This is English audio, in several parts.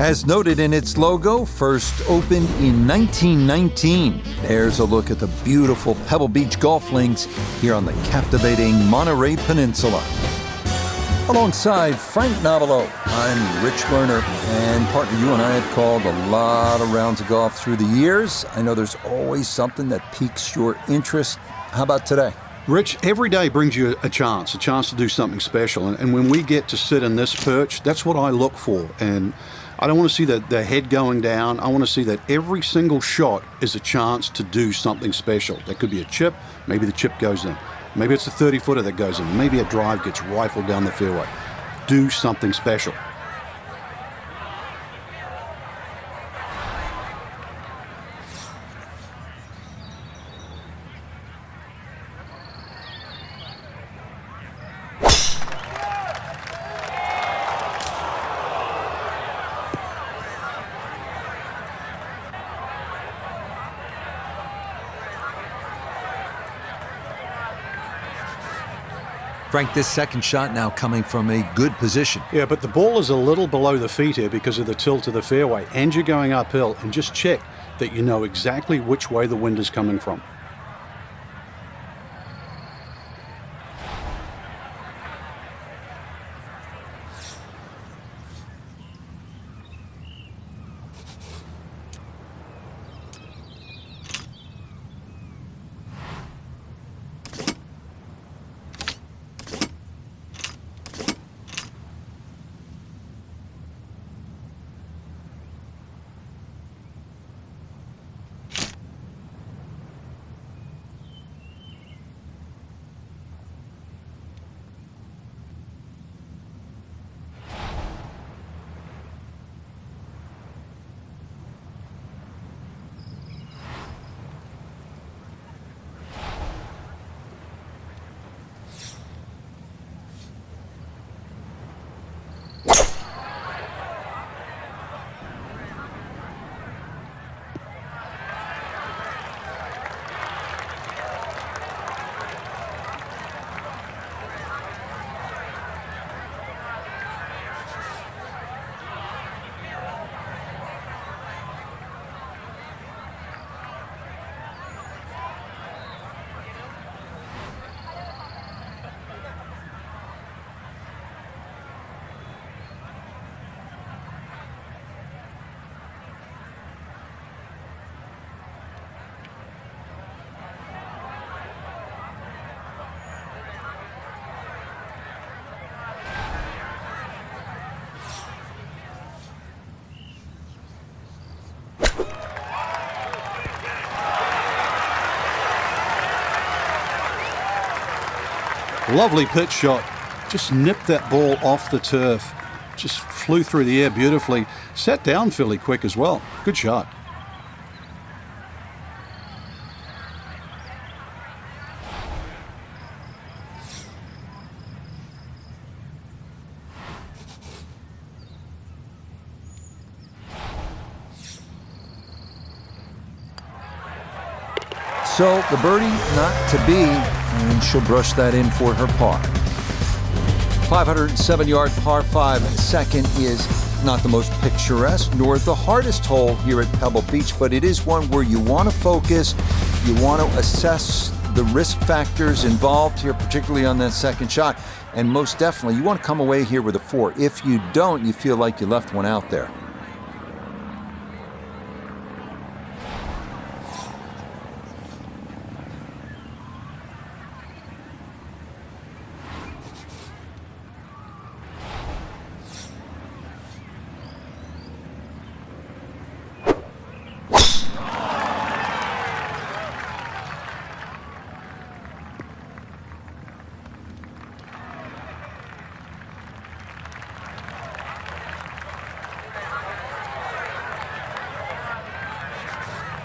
As noted in its logo, first opened in 1919. There's a look at the beautiful Pebble Beach golf links here on the captivating Monterey Peninsula. Alongside Frank Nobilo, I'm Rich Lerner, and partner, you and I have called a lot of rounds of golf through the years. I know there's always something that piques your interest. How about today? Rich, every day brings you a chance to do something special. And when we get to sit in this perch, that's what I look for. And I don't want to see the head going down. I want to see that every single shot is a chance to do something special. That could be a chip. Maybe the chip goes in. Maybe it's a 30-footer that goes in. Maybe a drive gets rifled down the fairway. Do something special. Frank, this second shot now coming from a good position. Yeah, but the ball is a little below the feet here because of the tilt of the fairway, and you're going uphill, and just check that you know exactly which way the wind is coming from. Lovely pitch shot. Just nipped that ball off the turf. Just flew through the air beautifully. Sat down fairly quick as well. Good shot. So the birdie not to be, and she'll brush that in for her par. 507-yard par 5 second is not the most picturesque nor the hardest hole here at Pebble Beach, but it is one where you want to focus, you want to assess the risk factors involved here, particularly on that second shot, and most definitely you want to come away here with a 4. If you don't, you feel like you left one out there.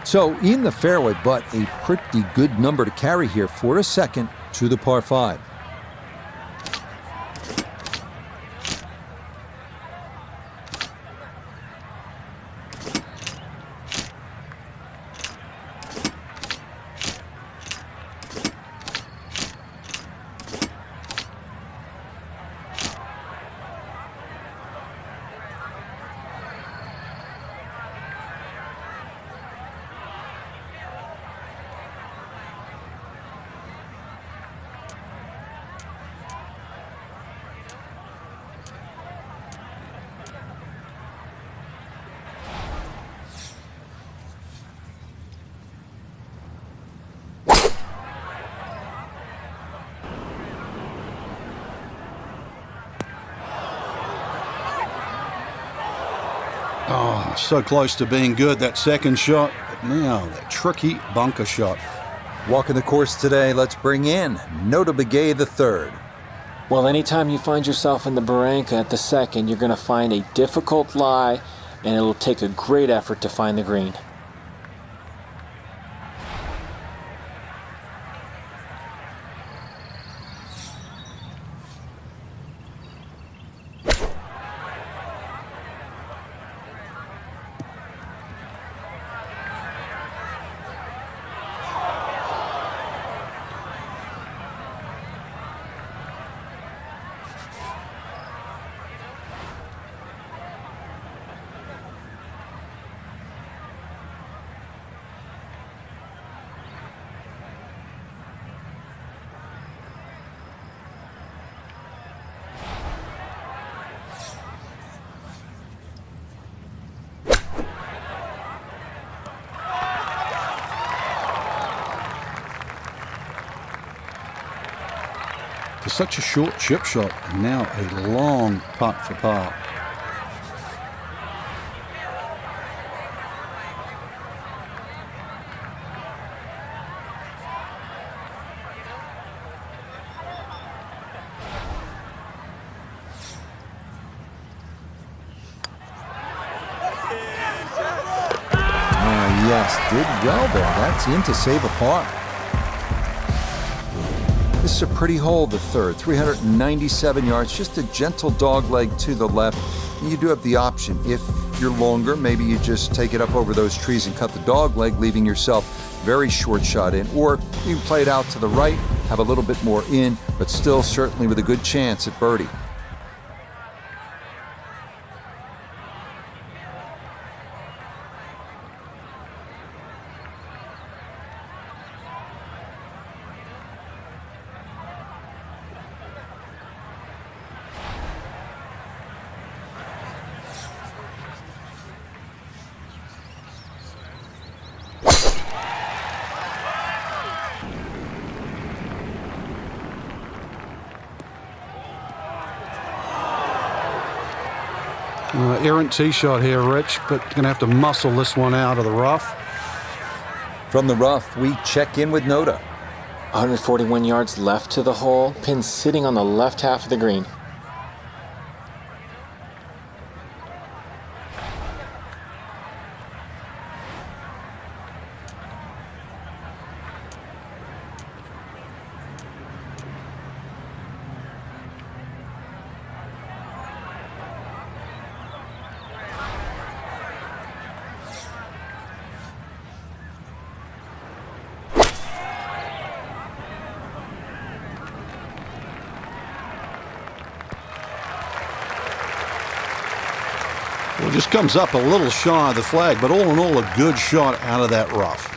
So in the fairway, but a pretty good number to carry here for a second to the par 5. Oh, so close to being good, that second shot. But now, that tricky bunker shot. Walking the course today, let's bring in Nota Begay III. Well, anytime you find yourself in the barranca at the second, you're going to find a difficult lie, and it'll take a great effort to find the green. For such a short chip shot, and now a long putt for par. Yes, did well there. That's in to save a par. This is a pretty hole, the third, 397 yards, just a gentle dog leg to the left. And you do have the option. If you're longer, maybe you just take it up over those trees and cut the dog leg, leaving yourself very short shot in. Or you can play it out to the right, have a little bit more in, but still certainly with a good chance at birdie. Errant tee shot here, Rich, but going to have to muscle this one out of the rough. From the rough, we check in with Nota. 141 yards left to the hole, pin sitting on the left half of the green. Well, it just comes up a little shy of the flag, but all in all, a good shot out of that rough.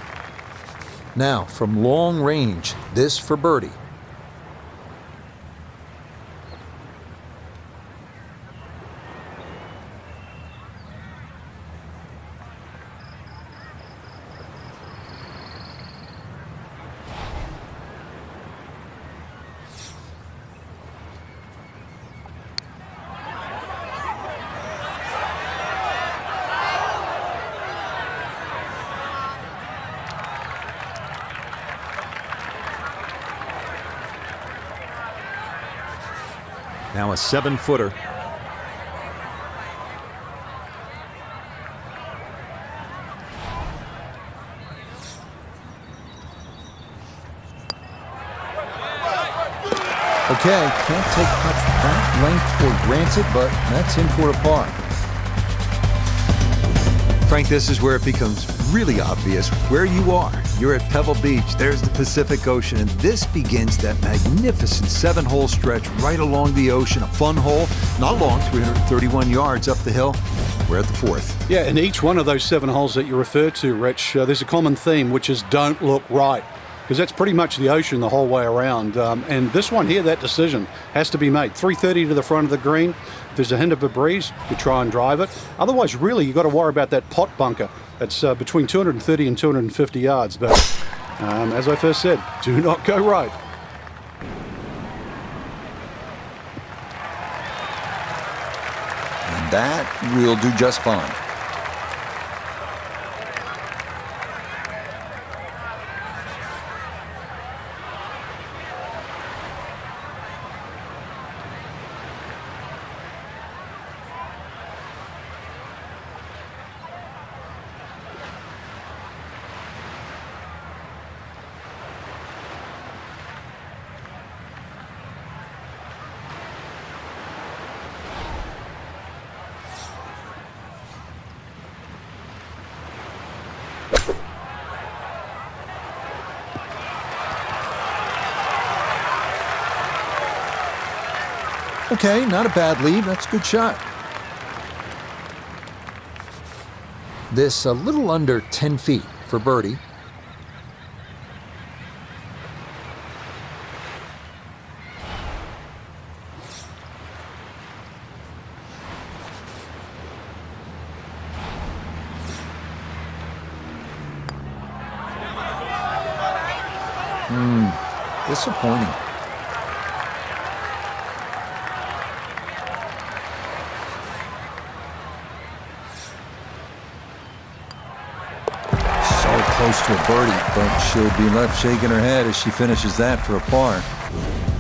Now, from long range, this for birdie. Now a 7-footer. Okay, can't take putts that length for granted, but that's in for a par. Frank, this is where it becomes really obvious where you are. You're at Pebble Beach. There's the Pacific Ocean, and this begins that magnificent 7-hole stretch right along the ocean. A fun hole, not long, 331 yards up the hill. We're at the fourth. Yeah, and each one of those 7 holes that you refer to, Rich, there's a common theme, which is don't look right, because that's pretty much the ocean the whole way around. And this one here, that decision has to be made. 330 to the front of the green. If there's a hint of a breeze, you try and drive it. Otherwise, really, you've got to worry about that pot bunker. It's between 230 and 250 yards. But as I first said, do not go right. And that will do just fine. Okay, not a bad lead. That's a good shot. This a little under 10 feet for birdie. Disappointing. So close to a birdie, but she'll be left shaking her head as she finishes that for a par.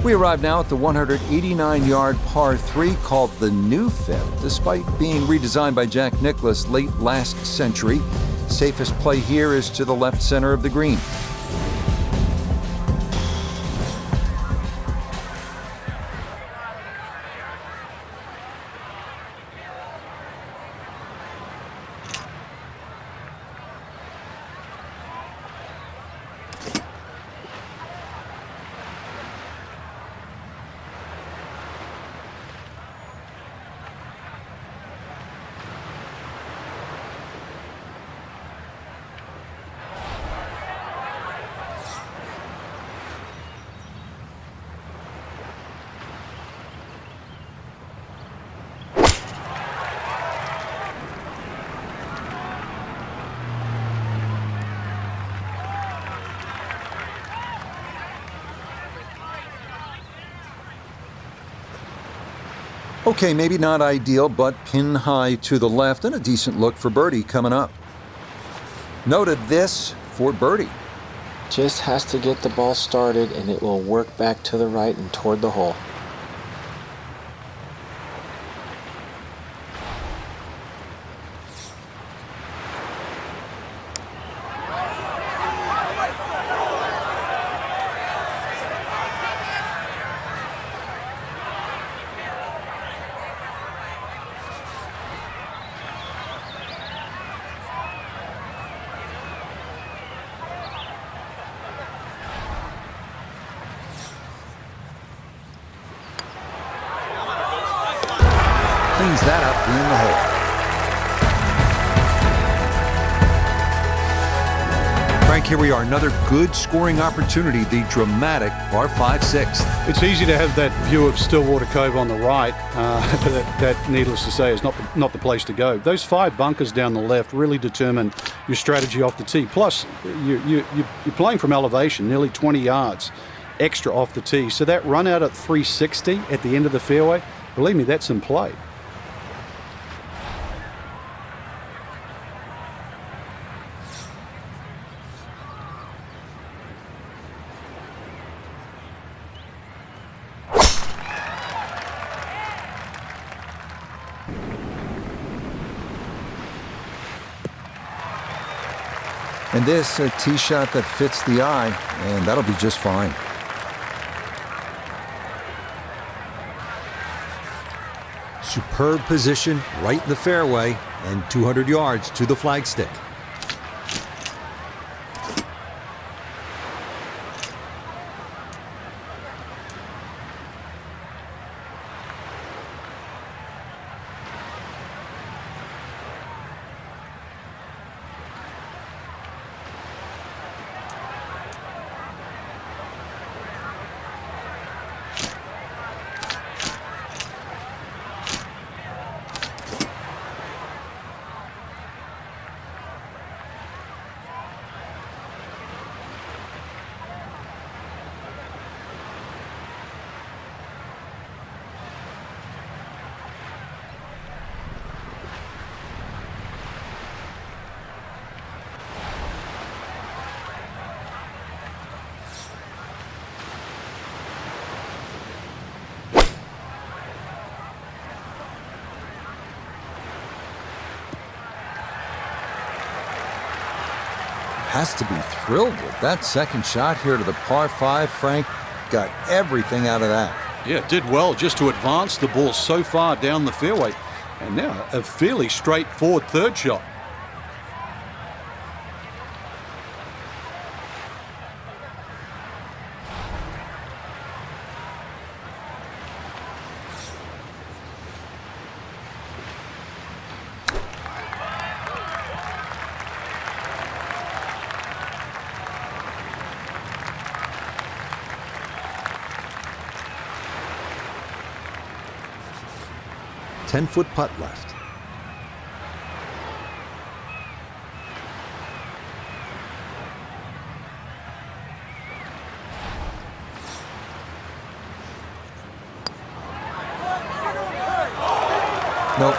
We arrive now at the 189-yard par 3 called the New Fifth. Despite being redesigned by Jack Nicklaus late last century, safest play here is to the left center of the green. Okay, maybe not ideal, but pin high to the left and a decent look for birdie coming up. Noted this for birdie. Just has to get the ball started and it will work back to the right and toward the hole. Cleans that up in the hole. Frank, here we are. Another good scoring opportunity, the dramatic par 5 6th. It's easy to have that view of Stillwater Cove on the right, but that, needless to say, is not the place to go. Those 5 bunkers down the left really determine your strategy off the tee. Plus, you're playing from elevation, nearly 20 yards extra off the tee. So that run out at 360 at the end of the fairway, believe me, that's in play. And this, a tee shot that fits the eye, and that'll be just fine. Superb position, right in the fairway, and 200 yards to the flagstick. Has to be thrilled with that second shot here to the par 5. Frank got everything out of that. Yeah, did well just to advance the ball so far down the fairway. And now a fairly straightforward third shot. 10-foot putt left. Nope.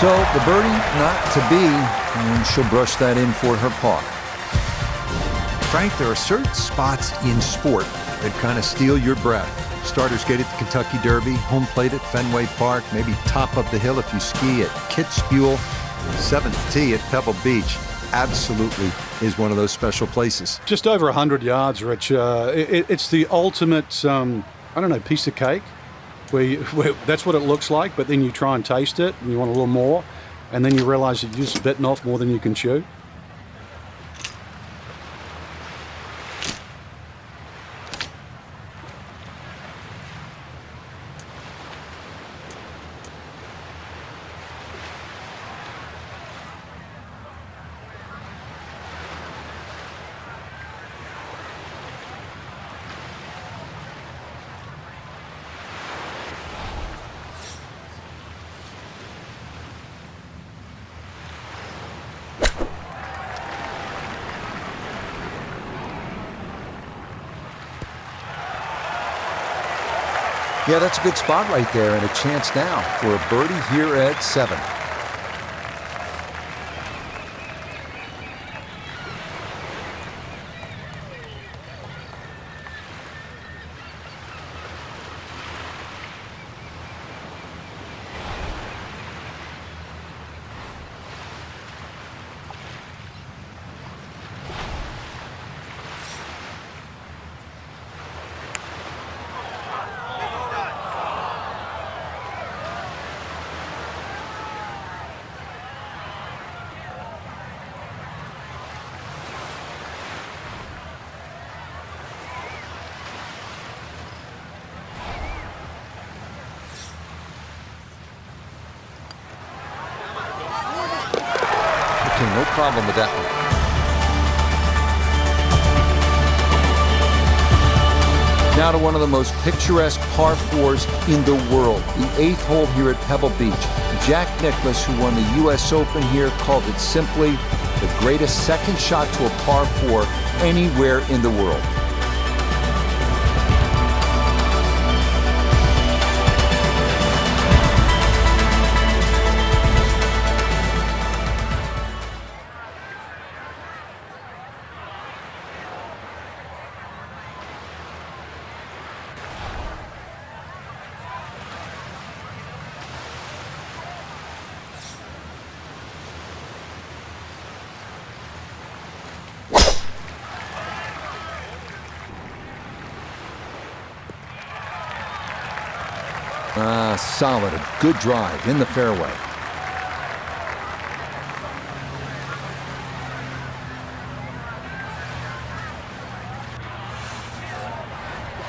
So the birdie not to be, and she'll brush that in for her par. Frank, there are certain spots in sport that kind of steal your breath. Starters get at the Kentucky Derby, home plate at Fenway Park, maybe top of the hill if you ski at Kitzbühel, 7th tee at Pebble Beach. Absolutely is one of those special places. Just over 100 yards, Rich. It's the ultimate, piece of cake. Where that's what it looks like, but then you try and taste it, and you want a little more, and then you realize that you've just bitten off more than you can chew. Yeah, that's a good spot right there, and a chance now for a birdie here at 7. Okay, no problem with that one. Now to one of the most picturesque par 4s in the world, the 8th hole here at Pebble Beach. Jack Nicklaus, who won the U.S. Open here, called it simply the greatest second shot to a par 4 anywhere in the world. Solid, a good drive in the fairway.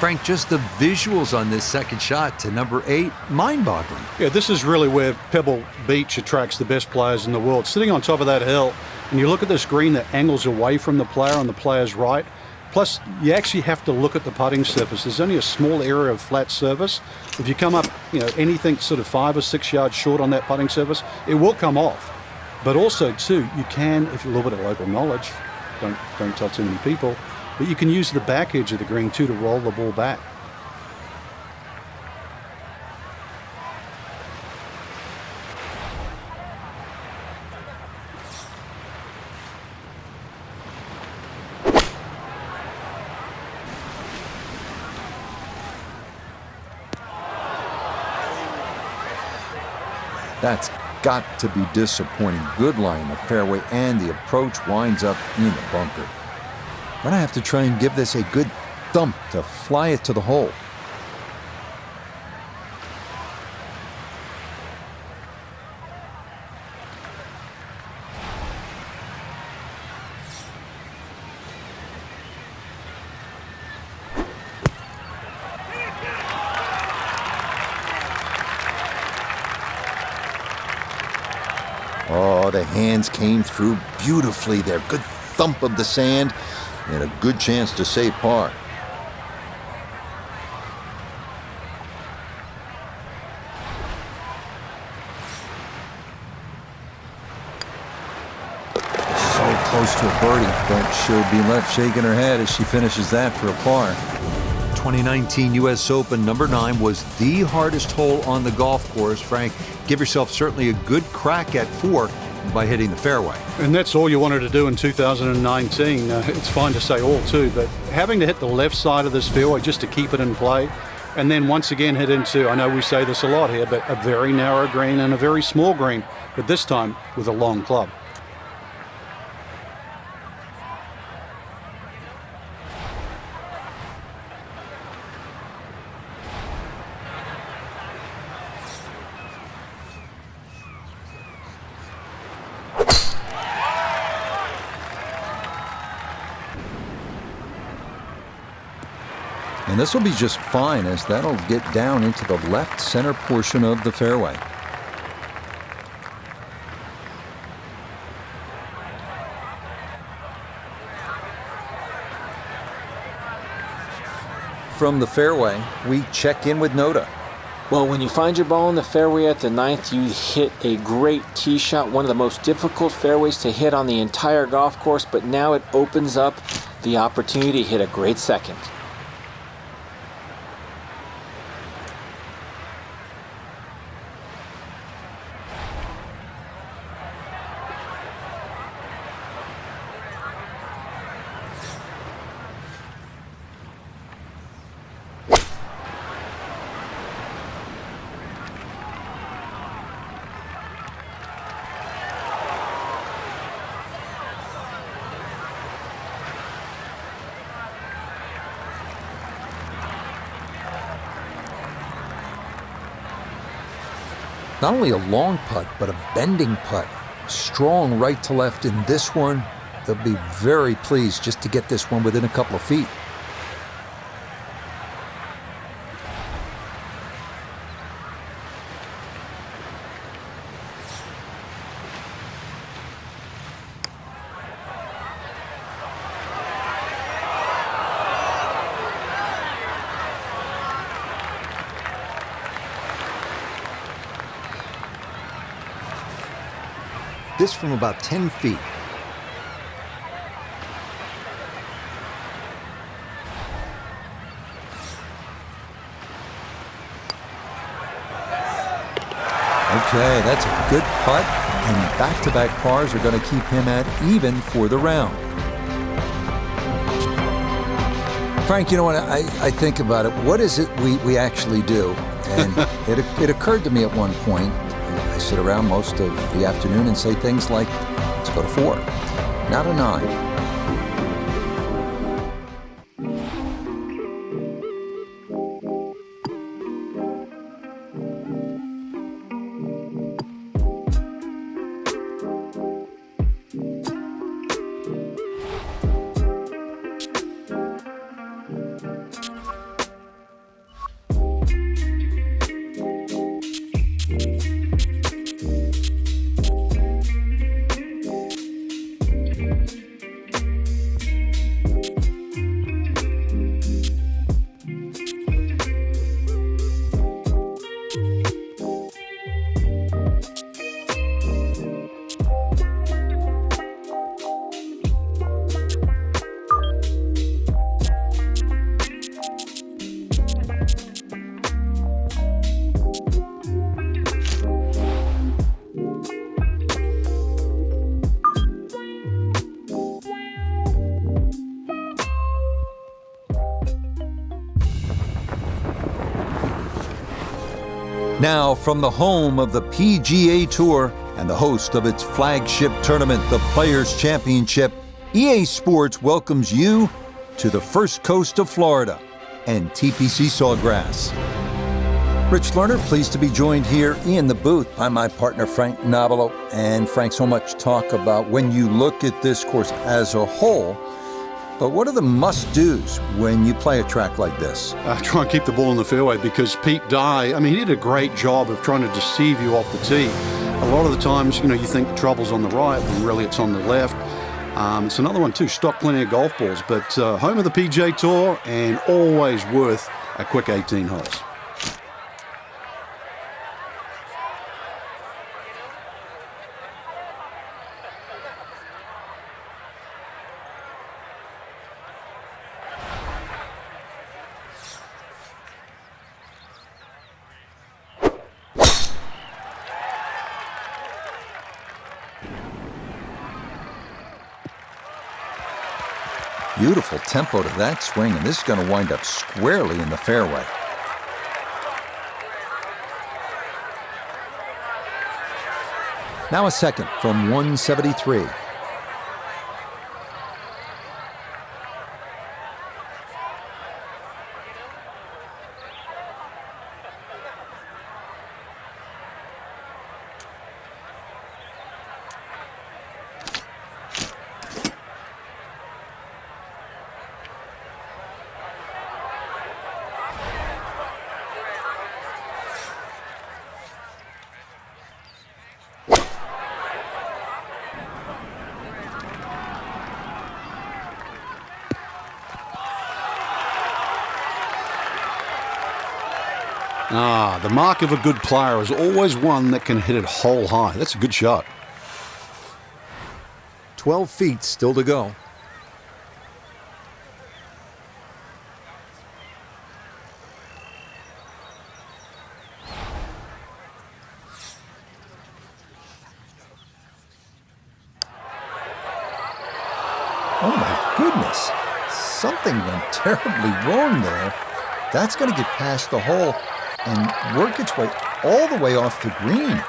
Frank, just the visuals on this second shot to number 8, mind-boggling. Yeah, this is really where Pebble Beach attracts the best players in the world. Sitting on top of that hill, and you look at this green that angles away from the player on the player's right. Plus, you actually have to look at the putting surface. There's only a small area of flat surface. If you come up, anything sort of 5 or 6 yards short on that putting surface, it will come off. But also, too, you can, if you a little bit of local knowledge, don't tell too many people, but you can use the back edge of the green, too, to roll the ball back. That's got to be disappointing. Good lie in the fairway, and the approach winds up in the bunker. Gonna have to try and give this a good thump to fly it to the hole. Oh, the hands came through beautifully there. Good thump of the sand and a good chance to save par. Close to a birdie, but she'll be left shaking her head as she finishes that for a par. 2019 U.S. Open number 9 was the hardest hole on the golf course. Frank, give yourself certainly a good crack at 4 by hitting the fairway. And that's all you wanted to do in 2019. It's fine to say all too, but having to hit the left side of this fairway just to keep it in play, and then once again hit into, I know we say this a lot here, but a very narrow green and a very small green, but this time with a long club. And this will be just fine, as that'll get down into the left center portion of the fairway. From the fairway, we check in with Noda. Well, when you find your ball in the fairway at the 9th, you hit a great tee shot, one of the most difficult fairways to hit on the entire golf course, but now it opens up the opportunity to hit a great second. Not only a long putt, but a bending putt. Strong right to left in this one. They'll be very pleased just to get this one within a couple of feet. This from about 10 feet. Okay, that's a good putt, and back-to-back pars are going to keep him at even for the round. Frank, you know what, I think about it. What is it we actually do? And it occurred to me at one point. I sit around most of the afternoon and say things like, let's go to 4, not a 9. Now, from the home of the PGA Tour and the host of its flagship tournament, the Players' Championship, EA Sports welcomes you to the first coast of Florida and TPC Sawgrass. Rich Lerner, pleased to be joined here in the booth by my partner, Frank Nobilo. And Frank, so much talk about when you look at this course as a whole, But what are the must-dos when you play a track like this? Try and keep the ball in the fairway, because Pete Dye, I mean, he did a great job of trying to deceive you off the tee. A lot of the times, you think the trouble's on the right, when really it's on the left. It's another one too, stock plenty of golf balls, but home of the PGA Tour and always worth a quick 18 holes. Beautiful tempo to that swing, and this is going to wind up squarely in the fairway. Now a second from 173. The mark of a good player is always one that can hit it hole high. That's a good shot. 12 feet still to go. Oh my goodness. Something went terribly wrong there. That's going to get past the hole and work its way all the way off the green.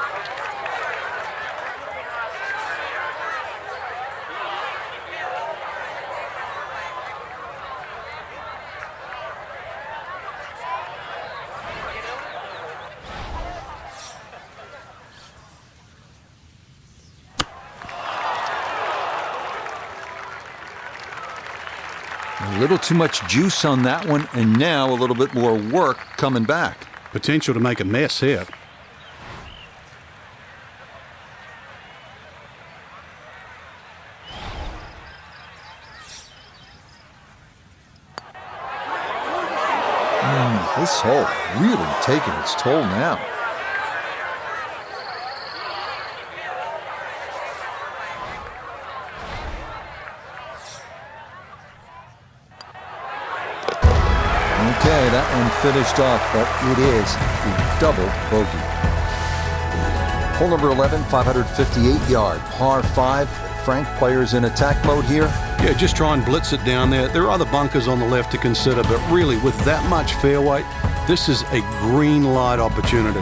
A little too much juice on that one, and now a little bit more work coming back. Potential to make a mess here. This hole really taking its toll now. Okay, that one finished off, but it is a double bogey. Hole number 11, 558 yard, par 5. Frank, players in attack mode here. Yeah, just try and blitz it down there. There are other bunkers on the left to consider, but really, with that much fairway, this is a green light opportunity.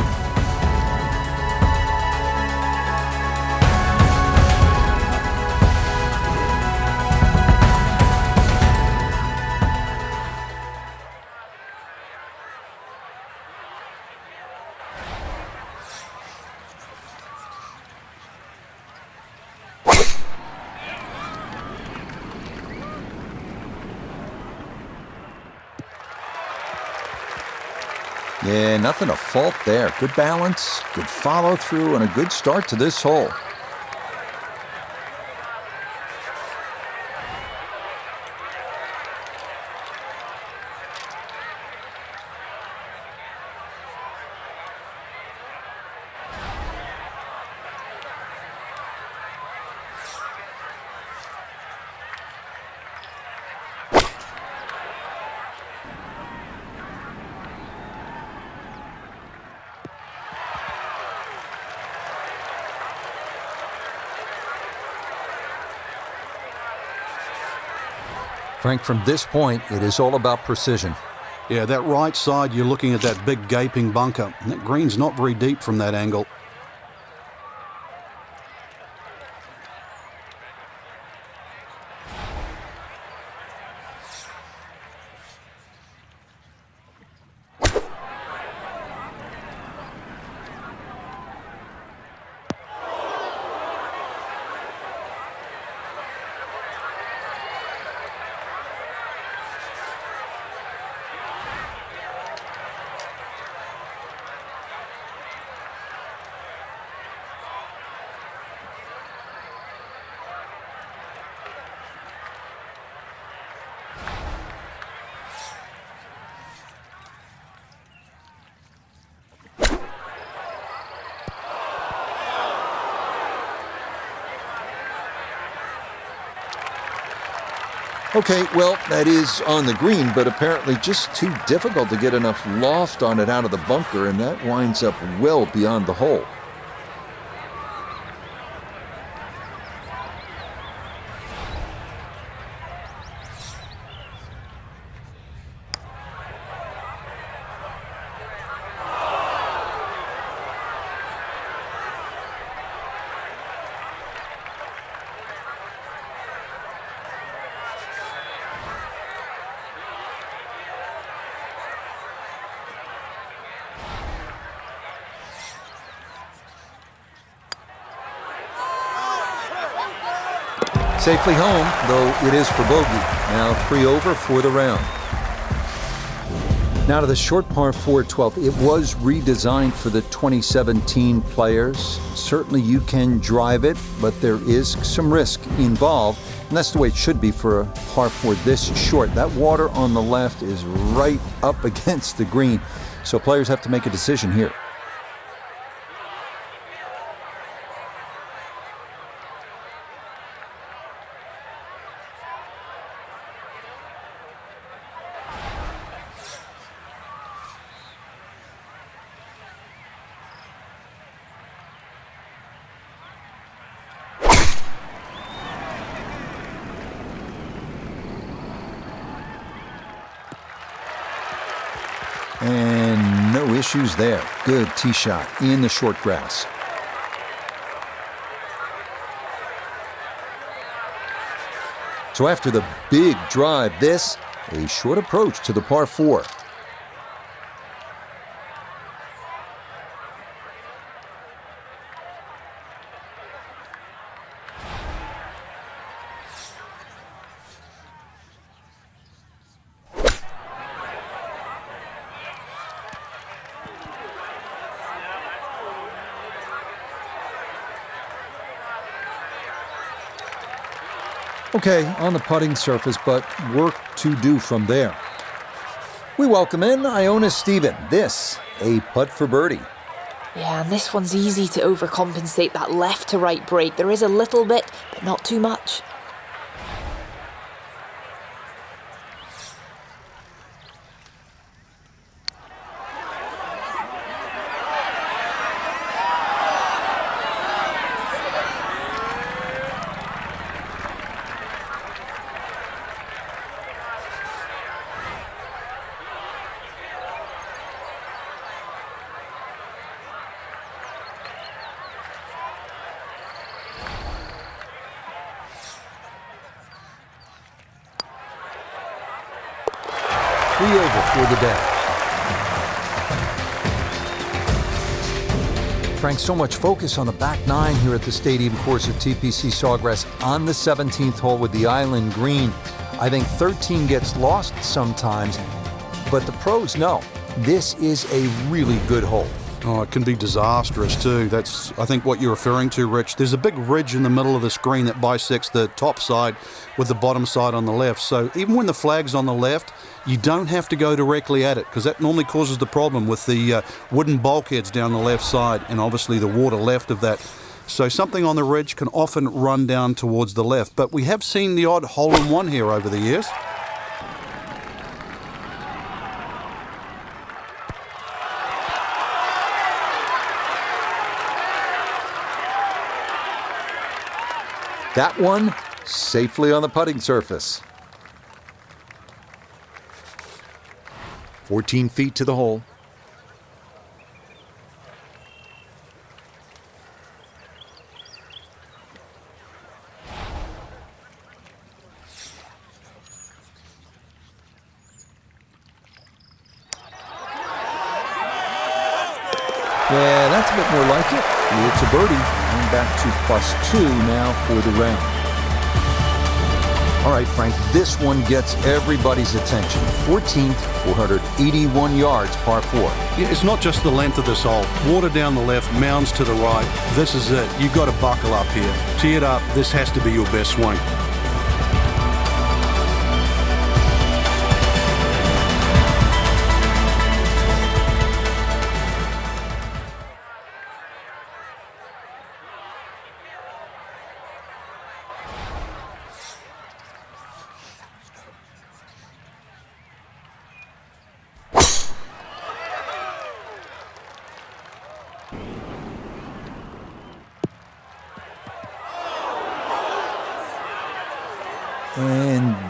Yeah, nothing to fault there. Good balance, good follow through, and a good start to this hole. Frank, from this point, it is all about precision. Yeah, that right side, you're looking at that big gaping bunker. And that green's not very deep from that angle. Okay, well, that is on the green, but apparently just too difficult to get enough loft on it out of the bunker, and that winds up well beyond the hole. Safely home, though it is for bogey. Now 3 over for the round. Now to the short par 4 12th. It was redesigned for the 2017 players. Certainly you can drive it, but there is some risk involved. And that's the way it should be for a par 4 this short. That water on the left is right up against the green. So players have to make a decision here. And no issues there. Good tee shot in the short grass. So after the big drive, this, a short approach to the par 4. Okay, on the putting surface, but work to do from there. We welcome in Iona Stephen. This, a putt for birdie. Yeah, and this one's easy to overcompensate that left to right break. There is a little bit, but not too much. Three over for the day. Frank, so much focus on the back nine here at the stadium course at TPC Sawgrass on the 17th hole with the island green. I think 13 gets lost sometimes, but the pros know this is a really good hole. Oh, it can be disastrous too. That's, I think, what you're referring to, Rich. There's a big ridge in the middle of the screen that bisects the top side with the bottom side on the left. So even when the flag's on the left, you don't have to go directly at it, because that normally causes the problem with the wooden bulkheads down the left side and obviously the water left of that. So something on the ridge can often run down towards the left. But we have seen the odd hole-in-one here over the years. That one safely on the putting surface. 14 feet to the hole. Yeah, that's a bit more like it. It's a birdie. And back to +2 now for the round. All right, Frank, this one gets everybody's attention. 14th, 481 yards, par 4. Yeah, it's not just the length of this hole. Water down the left, mounds to the right. This is it. You've got to buckle up here. Tee it up. This has to be your best swing.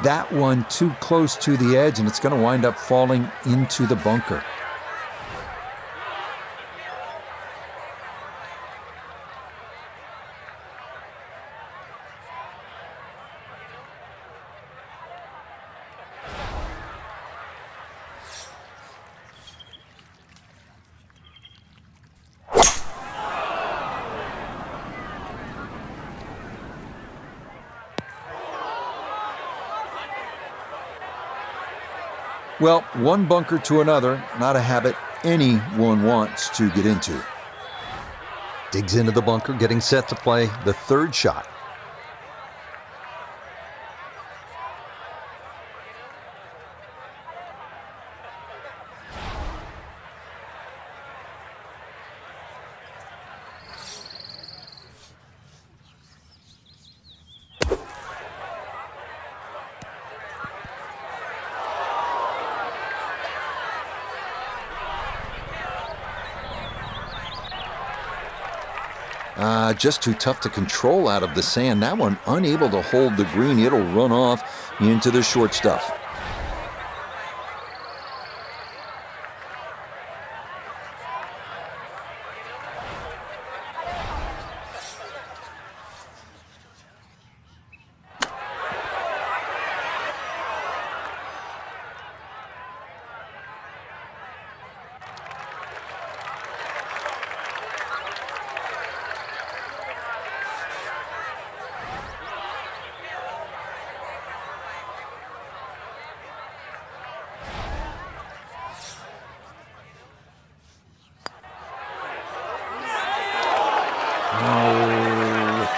that one too close to the edge, and it's going to wind up falling into the bunker. Well, one bunker to another, not a habit anyone wants to get into. Digs into the bunker, getting set to play the third shot. Just too tough to control out of the sand. That one unable to hold the green. It'll run off into the short stuff.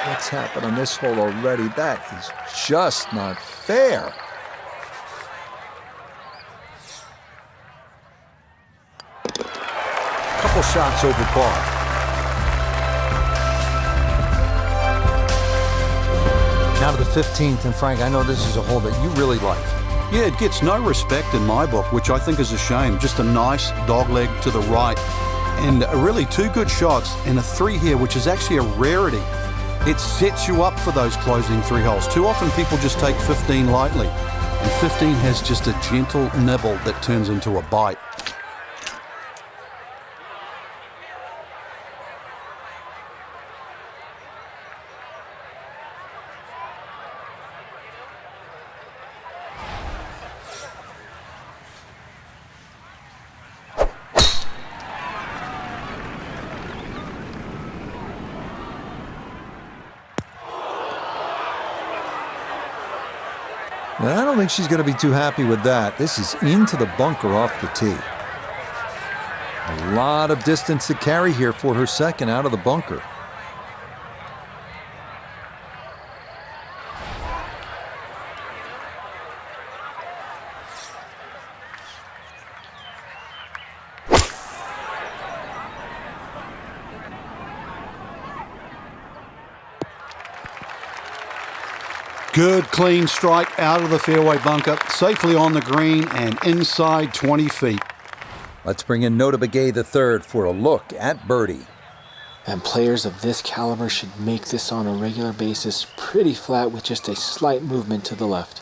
What's happened on this hole already? That is just not fair. Couple shots over par. Now to the 15th, and Frank, I know this is a hole that you really like. Yeah, it gets no respect in my book, which I think is a shame. Just a nice dogleg to the right. And really two good shots and a 3 here, which is actually a rarity. It sets you up for those closing 3 holes. Too often people just take 15 lightly, and 15 has just a gentle nibble that turns into a bite. I don't think she's going to be too happy with that. This is into the bunker off the tee. A lot of distance to carry here for her second out of the bunker. Good clean strike out of the fairway bunker, safely on the green and inside 20 feet. Let's bring in Nota Begay III for a look at birdie. And players of this caliber should make this on a regular basis pretty flat with just a slight movement to the left.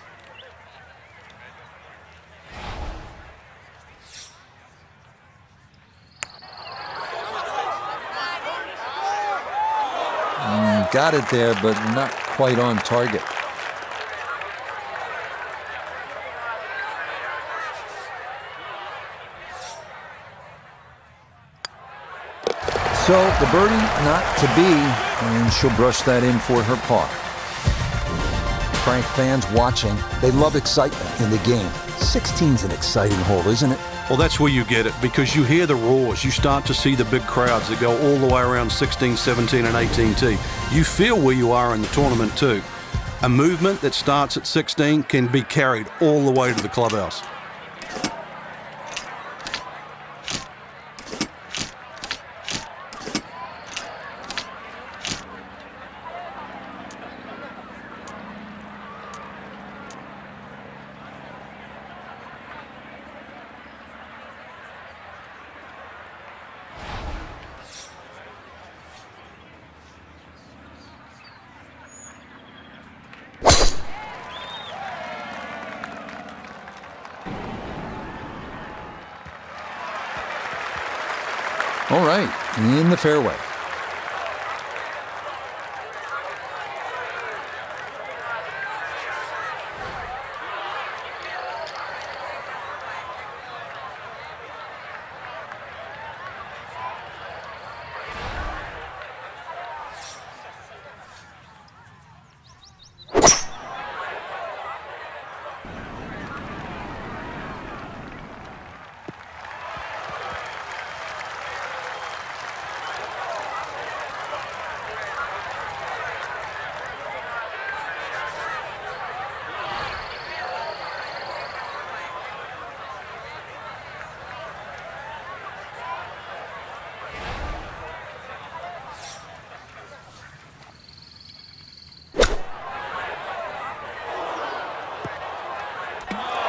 Got it there, but not quite on target. So the birdie not to be, and she'll brush that in for her par. Frank, fans watching, they love excitement in the game. 16's an exciting hole, isn't it? Well, that's where you get it, because you hear the roars. You start to see the big crowds that go all the way around 16, 17, and 18 tee. You feel where you are in the tournament too. A movement that starts at 16 can be carried all the way to the clubhouse. All right, in the fairway.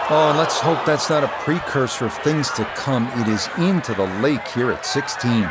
Oh, and let's hope that's not a precursor of things to come. It is into the lake here at 16.